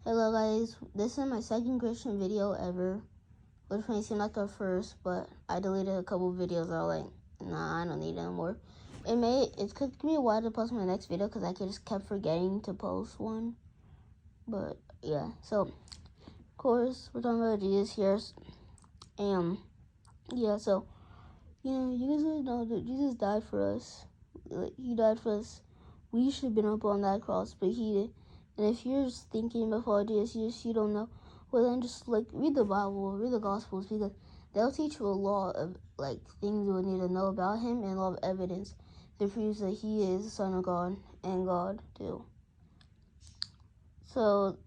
Hello guys, this is my second Christian video ever, which may seem like a first, but I deleted a couple videos. I was like, nah, I don't need it anymore. It took me a while to post my next video because I just kept forgetting to post one. But yeah, so of course we're talking about Jesus here, and yeah, so you guys know that Jesus died for us. He died for us. We should have been up on that cross, but he did. And if you're just thinking before Jesus, you don't know, well then just read the Bible, read the Gospels, because they'll teach you a lot of things you would need to know about him and a lot of evidence that proves that he is the Son of God and God too. So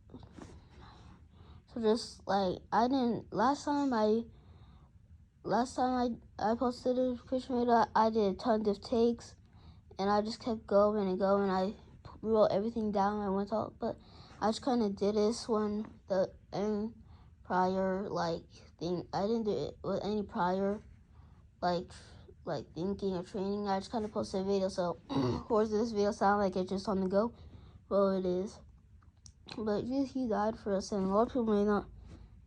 just last time I posted a Christian video, I did tons of takes, and I just kept going and going. I wrote everything down. I went to talk, but I just kind of did this one any prior thing. I didn't do it with any prior thinking or training. I just kind of posted a video. So of course this video sound like it's just on the go. Well, it is. But he died for us, and a lot of people may not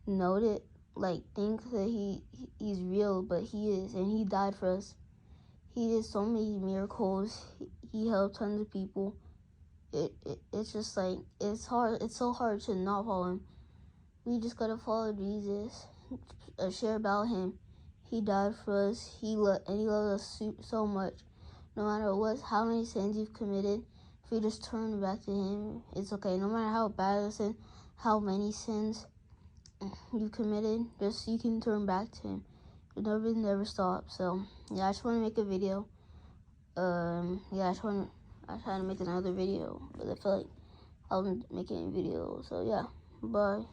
know it, think that he's real, but he is, and he died for us. He did so many miracles. He helped tons of people. It's just it's hard. It's so hard to not follow him. We just gotta follow Jesus, share about him. He died for us. He loved us so much. No matter how many sins you've committed, if you just turn back to him, it's okay. No matter how bad a sin, how many sins you've committed, just you can turn back to him. It never stop. So yeah, I just want to make a video. Yeah, I try to make another video, but I feel like I wasn't making a video. So yeah, bye.